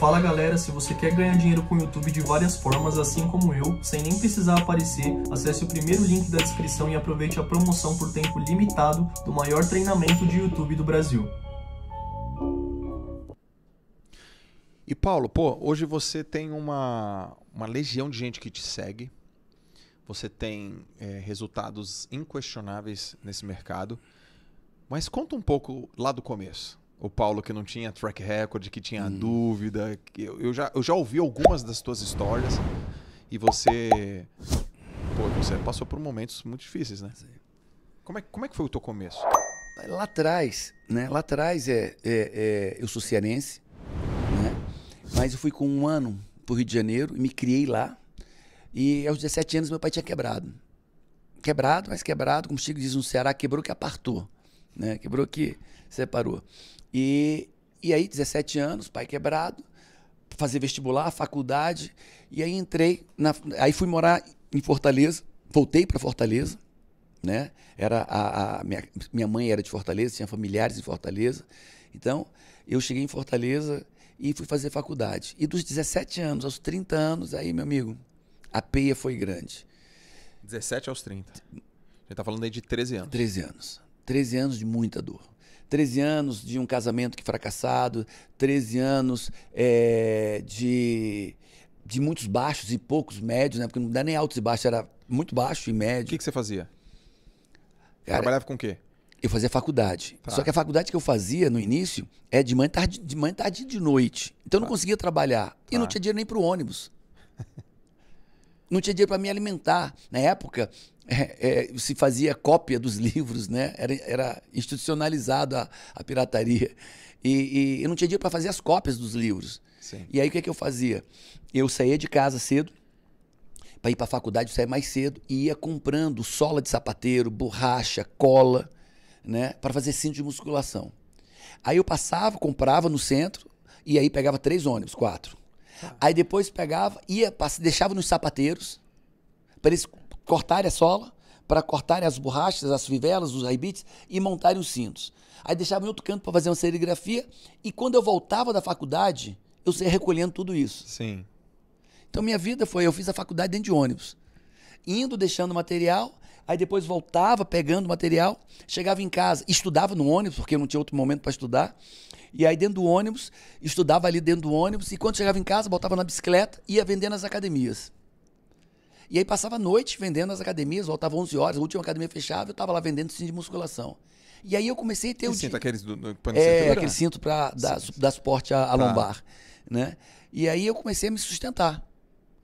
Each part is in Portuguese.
Fala galera, se você quer ganhar dinheiro com o YouTube de várias formas, assim como eu, sem nem precisar aparecer, acesse o primeiro link da descrição e aproveite a promoção por tempo limitado do maior treinamento de YouTube do Brasil. E Paulo, pô, hoje você tem uma legião de gente que te segue, você tem resultados inquestionáveis nesse mercado, mas conta um pouco lá do começo. O Paulo que não tinha track record, que tinha dúvida. Eu já ouvi algumas das tuas histórias e você passou por momentos muito difíceis, né? Como é que foi o teu começo? Lá atrás, né? Lá atrás eu sou cearense, né? Mas eu fui com 1 ano pro Rio de Janeiro e me criei lá. E aos 17 anos meu pai tinha quebrado. Quebrado, mas quebrado, como o Chico diz no Ceará, quebrou que apartou, né? Quebrou que separou. E aí, 17 anos, pai quebrado, fazer vestibular, faculdade, e aí entrei, aí fui morar em Fortaleza, voltei para Fortaleza, né? Minha mãe era de Fortaleza, tinha familiares em Fortaleza, então eu cheguei em Fortaleza e fui fazer faculdade. E dos 17 anos aos 30 anos, aí, meu amigo, a peia foi grande. 17 aos 30. Você tá falando aí de 13 anos. 13 anos. 13 anos de muita dor. 13 anos de um casamento que fracassado, 13 anos de muitos baixos e poucos médios, né? Porque não dá nem altos e baixos, era muito baixo e médio. O que você fazia? Cara, trabalhava com o quê? Eu fazia faculdade. Tá. Só que a faculdade que eu fazia no início é de manhã, tarde e de noite. Então eu não conseguia trabalhar. E não tinha dinheiro nem para o ônibus. Não tinha dinheiro para me alimentar. Na época, se fazia cópia dos livros, né? Era institucionalizado a pirataria. E eu não tinha dinheiro para fazer as cópias dos livros. Sim. E aí o que eu fazia? Eu saía de casa cedo, para ir para a faculdade, eu saía mais cedo e ia comprando sola de sapateiro, borracha, cola, né? Para fazer cinto de musculação. Aí eu passava, comprava no centro e aí pegava 3 ônibus, 4. Aí depois pegava, deixava nos sapateiros, para eles cortarem a sola, para cortarem as borrachas, as fivelas, os raibites e montarem os cintos. Aí deixava em outro canto para fazer uma serigrafia e quando eu voltava da faculdade, eu saía recolhendo tudo isso. Sim. Então minha vida foi, eu fiz a faculdade dentro de ônibus, indo, deixando material, aí depois voltava pegando material, chegava em casa, estudava no ônibus, porque eu não tinha outro momento para estudar, e aí dentro do ônibus, estudava ali dentro do ônibus, e quando chegava em casa, voltava na bicicleta, ia vender nas academias. E aí passava a noite vendendo nas academias, voltava 11 horas, a última academia fechava, eu estava lá vendendo cinto de musculação. E aí eu comecei a ter Que cinto? Aqueles do pano de cintura? cintura? Aquele cinto para dar suporte à lombar, né? E aí eu comecei a me sustentar.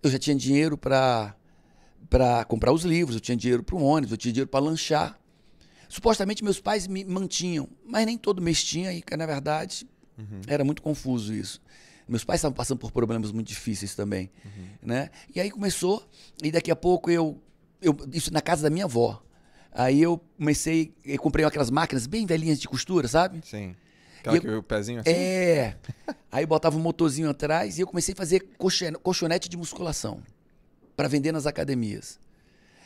Eu já tinha dinheiro para comprar os livros, eu tinha dinheiro para o ônibus, eu tinha dinheiro para lanchar. Supostamente meus pais me mantinham, mas nem todo mês tinha e, na verdade, era muito confuso isso. Meus pais estavam passando por problemas muito difíceis também, né? E aí começou, e daqui a pouco isso na casa da minha avó. Aí eu comprei aquelas máquinas bem velhinhas de costura, sabe? Sim. Aquela que o pezinho assim? Aí eu botava um motorzinho atrás e eu comecei a fazer colchonete de musculação para vender nas academias.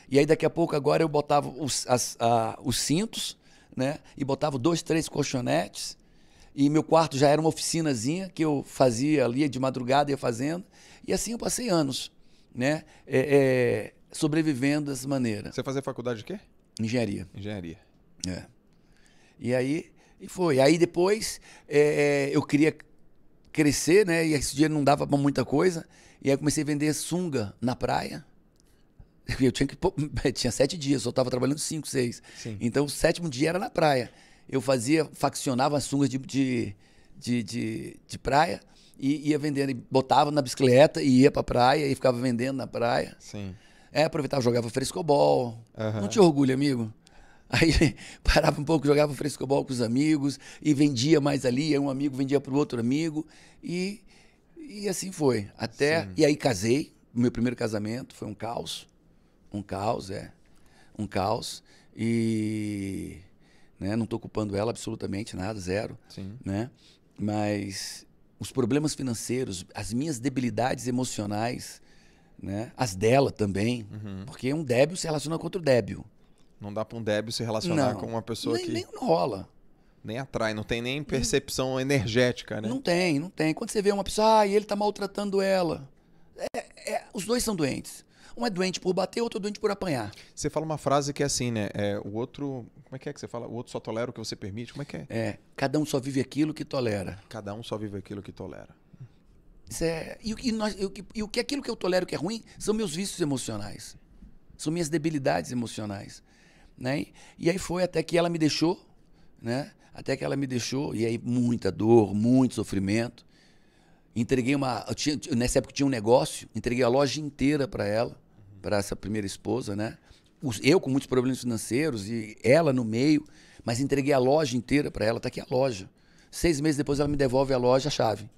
E aí daqui a pouco agora eu botava os cintos, né? E botava 2, 3 colchonetes. E meu quarto já era uma oficinazinha que eu fazia ali de madrugada, ia fazendo. E assim eu passei anos, né? Sobrevivendo dessa maneira. Você fazia faculdade de quê? Engenharia. Engenharia. E aí foi. Aí depois eu queria crescer, né? E esse dinheiro não dava para muita coisa. E aí eu comecei a vender sunga na praia. Eu tinha 7 dias, só estava trabalhando 5, 6. Sim. Então o 7º dia era na praia. Eu faccionava as sungas de praia e ia vendendo. E botava na bicicleta e ia pra praia e ficava vendendo na praia. Sim. Aproveitava, jogava frescobol. Não tinha orgulho, amigo. Aí parava um pouco, jogava frescobol com os amigos e vendia mais ali. Aí um amigo vendia pro outro amigo. E assim foi. E aí casei. O meu primeiro casamento foi um caos. Um caos. E né, não estou culpando ela absolutamente nada, zero. Sim. Né? Mas os problemas financeiros, as minhas debilidades emocionais, né, as dela também, porque um débil se relaciona com outro débil. Não dá para um débil se relacionar com uma pessoa nem rola. Nem atrai, não tem nem percepção energética, né? Não tem, não tem. Quando você vê uma pessoa, ele tá maltratando ela. Os dois são doentes. Um é doente por bater, outro é doente por apanhar. Você fala uma frase que é assim, né? O outro... Como é que você fala? O outro só tolera o que você permite? Como é que é? Cada um só vive aquilo que tolera. Cada um só vive aquilo que tolera. Aquilo que eu tolero que é ruim são meus vícios emocionais. São minhas debilidades emocionais. Né? E aí foi até que ela me deixou, né? Até que ela me deixou, e aí muita dor, muito sofrimento. Entreguei nessa época tinha um negócio, entreguei a loja inteira para ela, para essa primeira esposa, né? Eu com muitos problemas financeiros e ela no meio, mas entreguei a loja inteira para ela, tá aqui a loja. 6 meses depois ela me devolve a loja, a chave.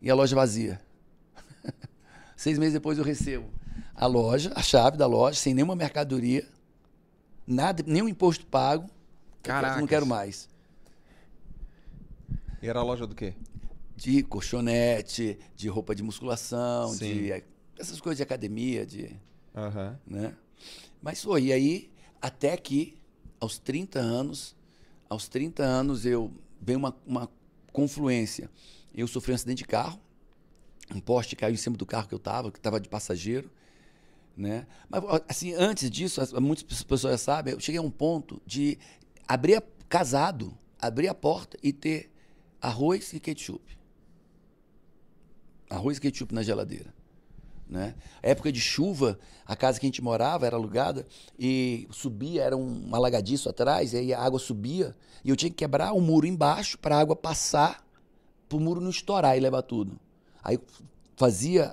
E a loja vazia. 6 meses depois eu recebo a loja, a chave da loja, sem nenhuma mercadoria, nada, nenhum imposto pago. Caraca. Não quero mais. E era a loja do quê? De colchonete, de roupa de musculação, Sim. essas coisas de academia, Uhum. né? Mas foi, e aí, até que, aos 30 anos eu veio uma confluência. Eu sofri um acidente de carro, um poste caiu em cima do carro que estava de passageiro, né? Mas, assim, antes disso, muitas pessoas já sabem, eu cheguei a um ponto de casado, abrir a porta e ter arroz e ketchup. Arroz e ketchup na geladeira. Né? Época de chuva, a casa que a gente morava era alugada e subia, era um alagadiço atrás, e aí a água subia e eu tinha que quebrar o muro embaixo para a água passar, para o muro não estourar e levar tudo. Aí fazia,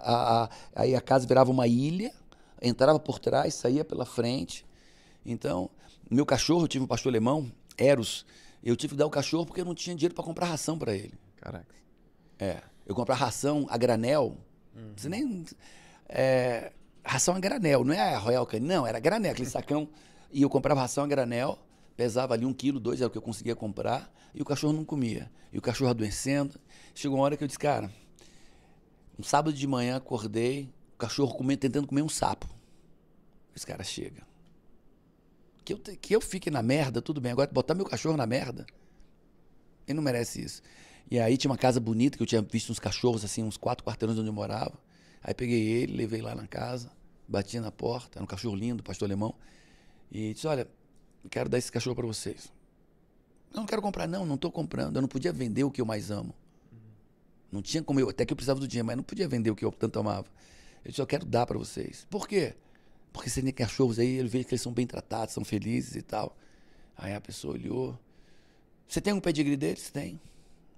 aí a casa virava uma ilha, entrava por trás, saía pela frente. Então, meu cachorro, eu tive um pastor alemão, Eros, eu tive que dar o cachorro porque eu não tinha dinheiro para comprar ração para ele. Caraca. Eu comprava ração a granel, você nem... ração a granel, não é a Royal Canin, não, era granel, aquele sacão. E eu comprava ração a granel, pesava ali 1 quilo, 2, era o que eu conseguia comprar, e o cachorro não comia. E o cachorro adoecendo. Chegou uma hora que eu disse, cara, um sábado de manhã acordei, o cachorro tentando comer um sapo. Esse cara chega. Que eu fique na merda, tudo bem. Agora, botar meu cachorro na merda, ele não merece isso. E aí tinha uma casa bonita, que eu tinha visto uns cachorros, assim, uns 4 quarteirões onde eu morava. Aí peguei ele, levei lá na casa, bati na porta, era um cachorro lindo, pastor alemão, e disse, olha, eu quero dar esse cachorro para vocês. Não quero comprar, não estou comprando. Eu não podia vender o que eu mais amo. Não tinha como até que eu precisava do dinheiro, mas não podia vender o que eu tanto amava. Eu disse, eu quero dar para vocês. Por quê? Porque você tem cachorros aí, ele vê que eles são bem tratados, são felizes e tal. Aí a pessoa olhou. Você tem um pedigree deles? Tem.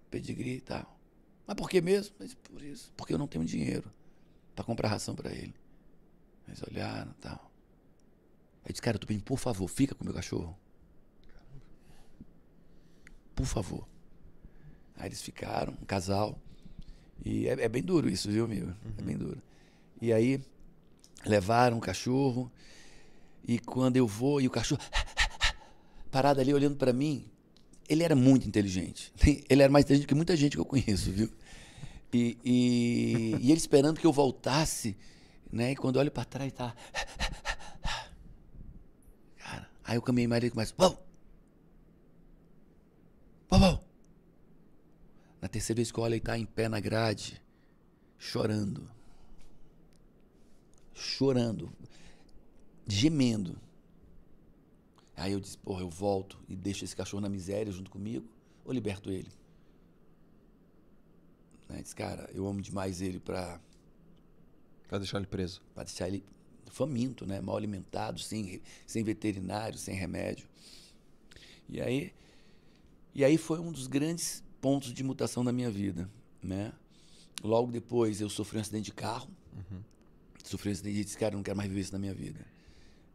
Pedigree e tal. Mas por que mesmo? Mas por isso. Porque eu não tenho dinheiro para comprar ração para ele. Eles olharam e tal. Aí disse, cara, eu tô pedindo, por favor, fica com o meu cachorro. Por favor. Aí eles ficaram, um casal. E é bem duro isso, viu, amigo? É bem duro. E aí, levaram o cachorro. E quando eu vou, e o cachorro parado ali olhando para mim, ele era muito inteligente. Ele era mais inteligente que muita gente que eu conheço, viu? E ele esperando que eu voltasse, né? E quando eu olho para trás, tá... Cara, aí eu caminhei mais e começo... Uau! Uau! Na terceira vez que eu olho, ele tá em pé na grade, chorando. Chorando. Gemendo. Aí eu disse, porra, eu volto e deixo esse cachorro na miséria junto comigo ou liberto ele? Aí disse, cara, eu amo demais ele pra deixar ele preso. Pra deixar ele faminto, né? Mal alimentado, sem veterinário, sem remédio. E aí foi um dos grandes pontos de mutação da minha vida, né? Logo depois eu sofri um acidente de carro. Sofri um acidente e disse, cara, eu não quero mais viver isso na minha vida.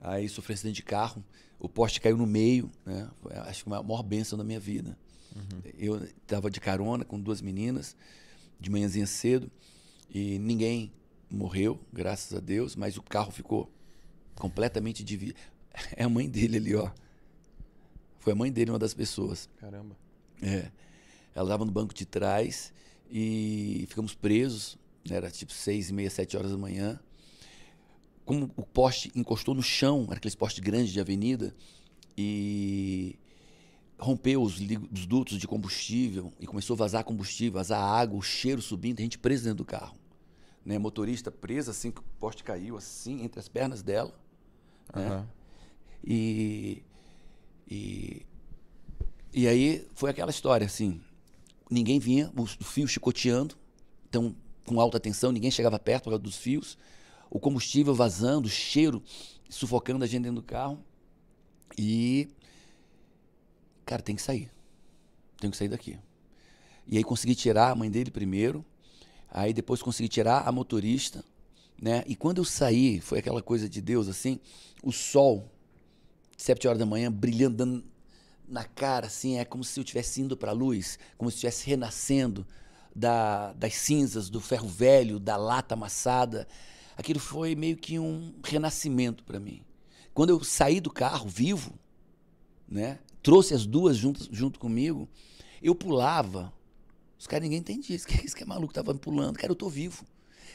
Aí sofri um acidente de carro, o poste caiu no meio, né? Foi, acho que a maior bênção da minha vida. Eu estava de carona com 2 meninas, de manhãzinha cedo, e ninguém morreu, graças a Deus, mas o carro ficou completamente dividido. É a mãe dele ali, ó. Foi a mãe dele, uma das pessoas. Caramba. Ela estava no banco de trás e ficamos presos, era tipo 6h30, 7 horas da manhã. Como o poste encostou no chão, era aqueles postes grandes de avenida, e rompeu os dutos de combustível e começou a vazar combustível, vazar água, o cheiro subindo, a gente preso dentro do carro. Né? Motorista presa, assim, que o poste caiu, assim, entre as pernas dela. Né? E aí foi aquela história, assim, ninguém vinha, o fio chicoteando, então, com alta tensão, ninguém chegava perto por causa dos fios, o combustível vazando, o cheiro sufocando a gente dentro do carro. E, cara, tem que sair daqui. E aí consegui tirar a mãe dele primeiro, aí depois consegui tirar a motorista, né? E quando eu saí, foi aquela coisa de Deus, assim, o sol, 7 horas da manhã, brilhando, dando na cara, assim, é como se eu estivesse indo para a luz, como se estivesse renascendo das cinzas, do ferro velho, da lata amassada. Aquilo foi meio que um renascimento para mim. Quando eu saí do carro vivo, né, trouxe as duas junto comigo, eu pulava. Os caras, ninguém entendia. Isso que é maluco, tava pulando. Cara, eu tô vivo.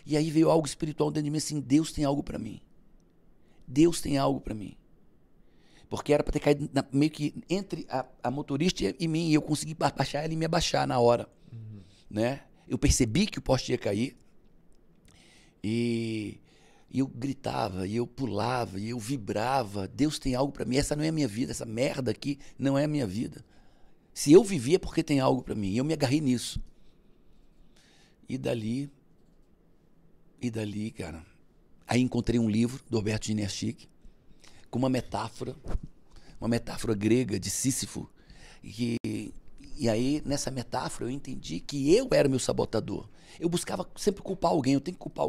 E aí veio algo espiritual dentro de mim, assim, Deus tem algo para mim. Deus tem algo para mim. Porque era para ter caído meio que entre a motorista e mim, e eu consegui baixar ela e me abaixar na hora. Né? Eu percebi que o poste ia cair, e eu gritava, e eu pulava, e eu vibrava. Deus tem algo para mim. Essa não é a minha vida, essa merda aqui não é a minha vida. Se eu vivi é porque tem algo para mim. E eu me agarrei nisso. E dali, cara, aí encontrei um livro do Roberto Giniaschik com uma metáfora grega de Sísifo. E aí, nessa metáfora, eu entendi que eu era meu sabotador. Eu buscava sempre culpar alguém, eu tenho que culpar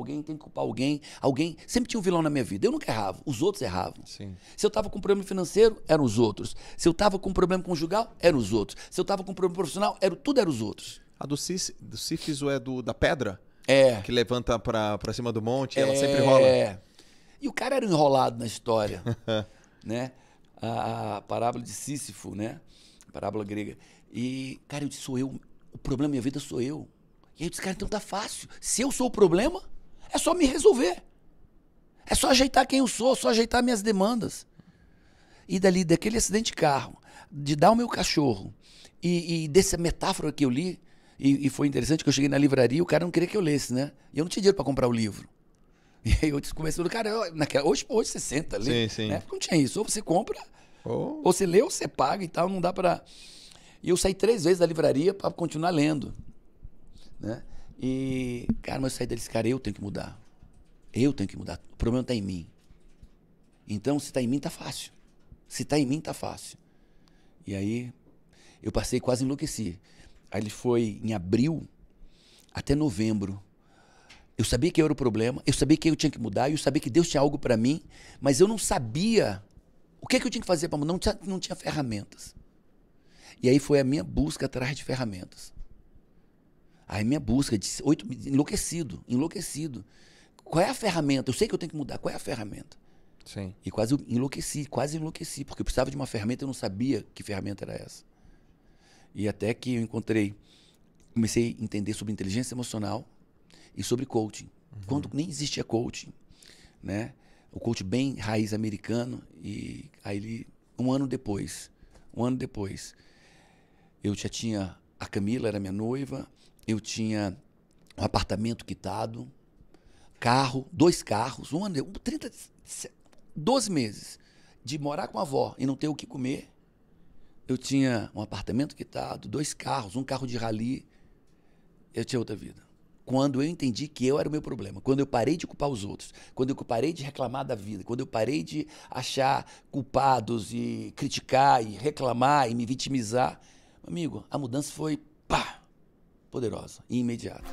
alguém, alguém. Sempre tinha um vilão na minha vida. Eu nunca errava, os outros erravam. Sim. Se eu estava com problema financeiro, eram os outros. Se eu estava com problema conjugal, eram os outros. Se eu estava com problema profissional, tudo eram os outros. A do Sífiso é da pedra? É. Que levanta pra cima do monte e ela sempre rola? É. E o cara era enrolado na história. Né? A parábola de Sísifo, né? A parábola grega. E, cara, eu disse, sou eu. O problema da minha vida sou eu. E aí eu disse, cara, então tá fácil. Se eu sou o problema, é só me resolver. É só ajeitar quem eu sou, só ajeitar minhas demandas. E daquele acidente de carro, de dar o meu cachorro, e dessa metáfora que eu li, e foi interessante que eu cheguei na livraria, o cara não queria que eu lesse, né? E eu não tinha dinheiro pra comprar o livro. E aí eu comecei, cara, hoje você senta, lê. Sim. Né? Não tinha isso. Ou você compra, ou você lê, ou você paga e tal, não dá pra... E eu saí 3 vezes da livraria para continuar lendo. Né? E, cara, mas eu saí desse cara, eu tenho que mudar. Eu tenho que mudar. O problema está em mim. Então, se está em mim, tá fácil. Se está em mim, tá fácil. E aí, eu passei, quase enlouqueci. Aí ele foi em abril até novembro. Eu sabia que eu era o problema, eu sabia que eu tinha que mudar, eu sabia que Deus tinha algo para mim, mas eu não sabia o que eu tinha que fazer para mudar, não tinha ferramentas. E aí foi a minha busca atrás de ferramentas. Aí minha busca, enlouquecido. Qual é a ferramenta? Eu sei que eu tenho que mudar, qual é a ferramenta? Sim. E quase enlouqueci, porque eu precisava de uma ferramenta e eu não sabia que ferramenta era essa. E até que eu comecei a entender sobre inteligência emocional e sobre coaching. Quando nem existia coaching, né? O coaching bem raiz americano, e aí um ano depois, eu já tinha, a Camila era minha noiva, eu tinha um apartamento quitado, carro, 2 carros, 12 meses de morar com a avó e não ter o que comer. Eu tinha um apartamento quitado, 2 carros, um carro de rally. Eu tinha outra vida. Quando eu entendi que eu era o meu problema, quando eu parei de culpar os outros, quando eu parei de reclamar da vida, quando eu parei de achar culpados e criticar e reclamar e me vitimizar, amigo, a mudança foi poderosa e imediata.